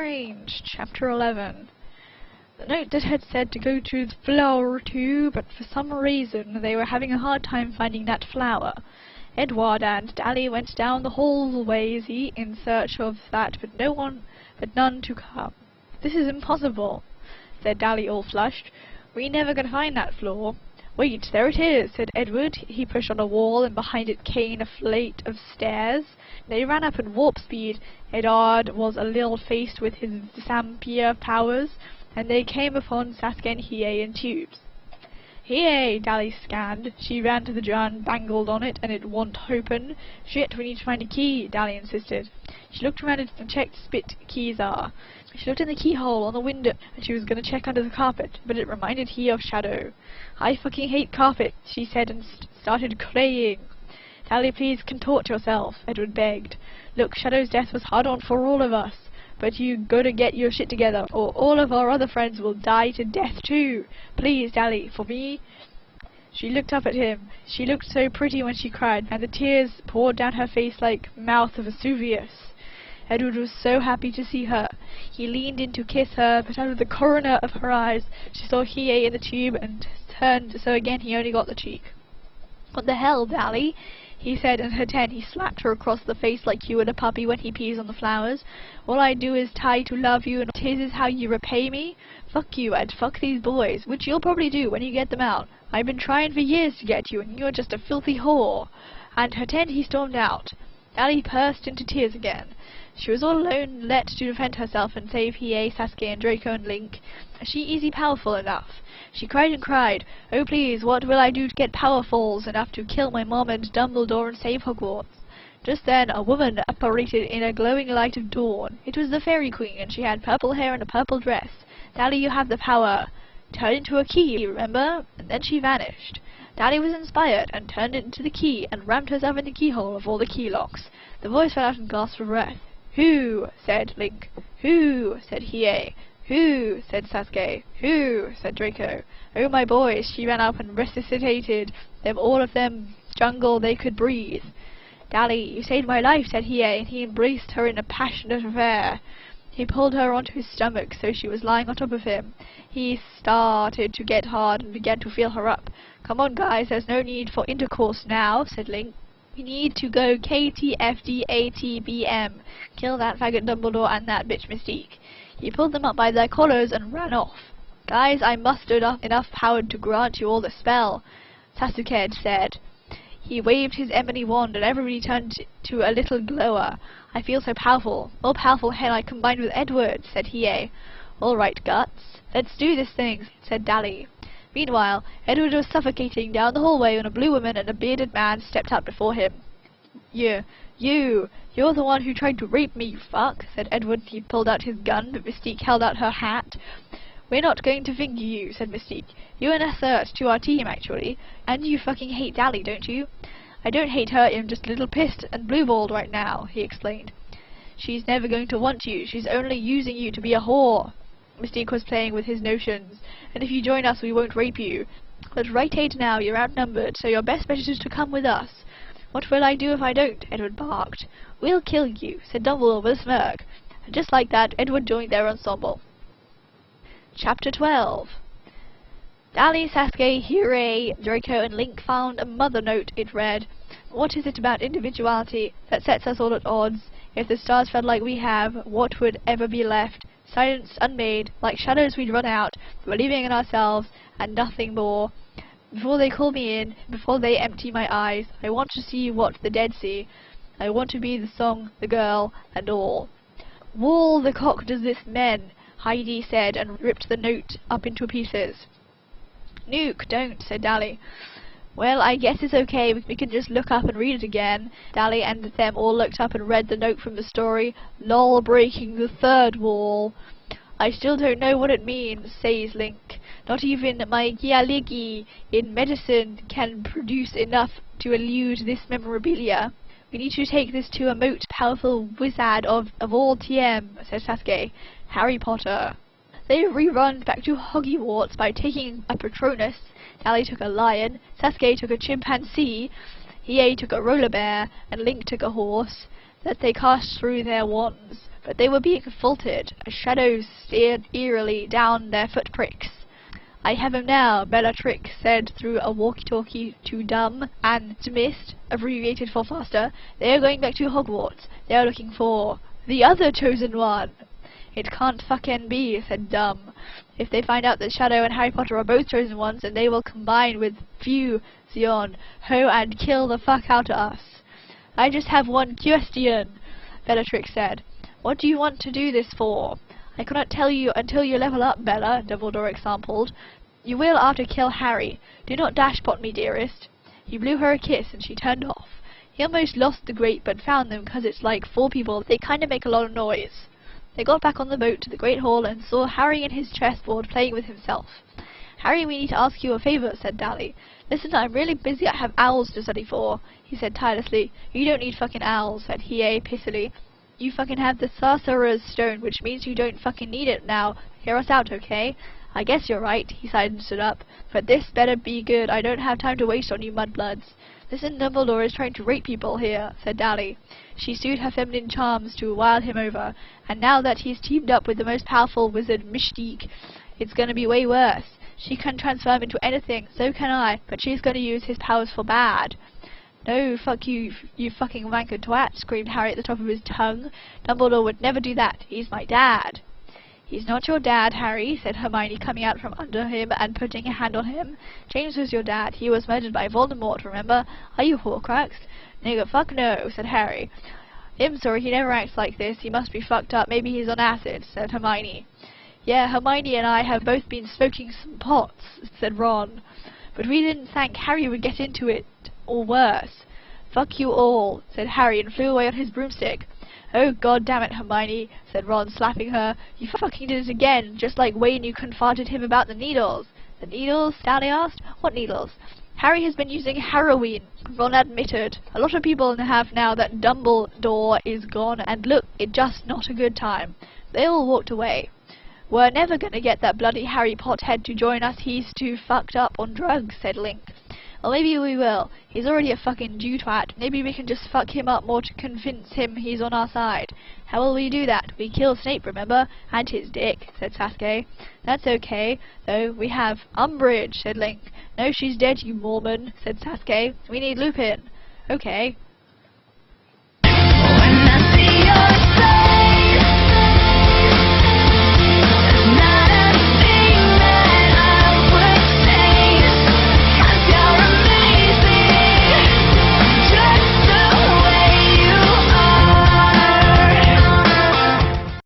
StRaNgE, Chapter 11. The note that had said to go to the flower tube, but for some reason they were having a hard time finding that flower. Edward and Dally went down the hallways in search of that, but none to come. "This is impossible," said Dally, all flushed. "We never can find that floor." "Wait, there it is," said Edward. He pushed on a wall, and behind it came a flight of stairs. They ran up at warp speed. Edward was a little faced with his Zampier powers, and they came upon StRaNgE and ThE in tubes. "Here," Dally scanned. She ran to the jar and bangled on it, and it won't open. "Shit, we need to find a key," Dally insisted. She looked around it and checked spit keys are. She looked in the keyhole on the window, and she was going to check under the carpet, but it reminded ThE of Shadow. "I fucking hate carpet," she said, and started crying. "Dally, please contort yourself," Edward begged. "Look, Shadow's death was hard on for all of us, but you gotta get your shit together, or all of our other friends will die to death too. Please, Dally, for me." She looked up at him. She looked so pretty when she cried, and the tears poured down her face like mouth of Vesuvius. Edward was so happy to see her. He leaned in to kiss her, but out of the corner of her eyes she saw ThE in the tube and turned, so again he only got the cheek. "What the hell, Dally?" he said, and he slapped her across the face like you would a puppy when he pees on the flowers. "All I do is try to love you, and 'tis is how you repay me? Fuck you, and fuck these boys, which you'll probably do when you get them out. I've been trying for years to get you, and you're just a filthy whore." And he stormed out. Dally burst into tears again. She was all alone, let to defend herself and save ThE, StRaNgE, and Draco and Link. She easy powerful enough. She cried and cried. "Oh please, what will I do to get powerfuls enough to kill my mom and Dumbledore and save Hogwarts?" Just then a woman apparated in a glowing light of dawn. It was the Fairy Queen, and she had purple hair and a purple dress. "Dally, you have the power. Turn into a key, remember?" And then she vanished. Dally was inspired, and turned into the key, and rammed herself in the keyhole of all the key locks. The voice fell out and gasped for breath. "Who?" said Link. "Who?" said ThE. "Who?" said StRaNgE. "Who?" said Draco. "Oh my boys," she ran up and resuscitated them, all of them, jungle they could breathe. "Dally, you saved my life," said ThE, and he embraced her in a passionate affair. He pulled her onto his stomach, so she was lying on top of him. He started to get hard and began to feel her up. "Come on, guys, there's no need for intercourse now," said Link. "We need to go KTFDATBM. Kill that faggot Dumbledore and that bitch Mystique." He pulled them up by their collars and ran off. "Guys, I mustered up enough power to grant you all the spell," Sasuke said. He waved his ebony wand, and everybody turned to a little glower. "I feel so powerful. More powerful had I combined with Edward," said ThE. "All right, Guts. Let's do this thing," said Dally. Meanwhile, Edward was suffocating down the hallway when a blue woman and a bearded man stepped out before him. You're the one who tried to rape me, you fuck," said Edward. He pulled out his gun, but Mystique held out her hat. "We're not going to finger you," said Mystique. "You and us are to our team, actually. And you fucking hate Dally, don't you?" "I don't hate her, I'm just a little pissed and blue-balled right now," he explained. "She's never going to want you. She's only using you to be a whore." Mystique was playing with his notions. "And if you join us, we won't rape you. But right now, you're outnumbered, so your best bet is to come with us." "What will I do if I don't?" Edward barked. "We'll kill you," said Dumbledore with a smirk. And just like that, Edward joined their ensemble. Chapter 12. Dally, StRaNgE, ThE, Draco, and Link found a mother note. It read, "What is it about individuality that sets us all at odds? If the stars felt like we have, what would ever be left? Silence unmade, like shadows we'd run out, believing in ourselves, and nothing more. Before they call me in, before they empty my eyes, I want to see what the dead see. I want to be the song, the girl, and all." "Wall the cock does this men," Heidi said, and ripped the note up into pieces. "Nuke, don't," said Dally. "Well, I guess it's okay, we can just look up and read it again." Dally and them all looked up and read the note from the story. "Lol, breaking the third wall." "I still don't know what it means," says Link. "Not even my Gyaligi in medicine can produce enough to elude this memorabilia. We need to take this to a most powerful wizard of all TM, said StRaNgE. Harry Potter. They rerun back to Hogwarts by taking a Patronus. Dally took a lion, StRaNgE took a chimpanzee, ThE took a roller bear, and Link took a horse, that they cast through their wands. but they were being assaulted. A shadow stared eerily down their footprints. I have him now, Bellatrix said through a walkie-talkie to Dumb and Smith, abbreviated for faster. They are going back to Hogwarts. They are looking for the other chosen one. It can't fucking be, said Dumb. If they find out that Shadow and Harry Potter are both chosen ones, then they will combine with Fusion, ho, and kill the fuck out of us. I just have one question, Bellatrix said. What do you want to do this for? I cannot tell you until you level up, Bella, Dumbledore exampled. You will after kill Harry. Do not dashpot me, dearest. He blew her a kiss and she turned off. He almost lost the grate but found them 'cause it's like 4 people. They kinda make a lot of noise. They got back on the boat to the Great Hall and saw Harry in his chessboard playing with himself. Harry, we need to ask you a favour, said Dally. Listen, I'm really busy. I have owls to study for, he said tirelessly. You don't need fucking owls, said Hiei pissily. You fucking have the Sorcerer's Stone, which means you don't fucking need it now. Hear us out, okay? I guess you're right, he sighed and stood up. But this better be good. I don't have time to waste on you mudbloods. Listen, Dumbledore is trying to rape people here, said Dally. She sued her feminine charms to wile him over, and now that he's teamed up with the most powerful wizard, Mystique, it's gonna be way worse. She can transform into anything, so can I, but she's gonna use his powers for bad. No, fuck you, you fucking wanker twat, screamed Harry at the top of his tongue. Dumbledore would never do that. He's my dad. He's not your dad, Harry, said Hermione, coming out from under him and putting a hand on him. James was your dad. He was murdered by Voldemort, remember? Are you Horcruxed? Nigga, fuck no, said Harry. I'm sorry, he never acts like this. He must be fucked up. Maybe he's on acid, said Hermione. Yeah, Hermione and I have both been smoking some pots, said Ron. But we didn't think Harry would get into it, or worse. Fuck you all, said Harry and flew away on his broomstick. Oh, god damn it, Hermione, said Ron, slapping her. You fucking did it again, just like when you confronted him about the needles. The needles? Stanley asked. What needles? Harry has been using heroin, Ron admitted. A lot of people have now that Dumbledore is gone, and look, it's just not a good time. They all walked away. We're never gonna get that bloody Harry Pothead to join us. He's too fucked up on drugs, said Link. Well, maybe we will. He's already a fucking Jew-twat. Maybe we can just fuck him up more to convince him he's on our side. How will we do that? We killed Snape, remember? And his dick, said Sasuke. That's okay, though. We have Umbridge, said Link. No, she's dead, you Mormon, said Sasuke. We need Lupin. Okay. When I see your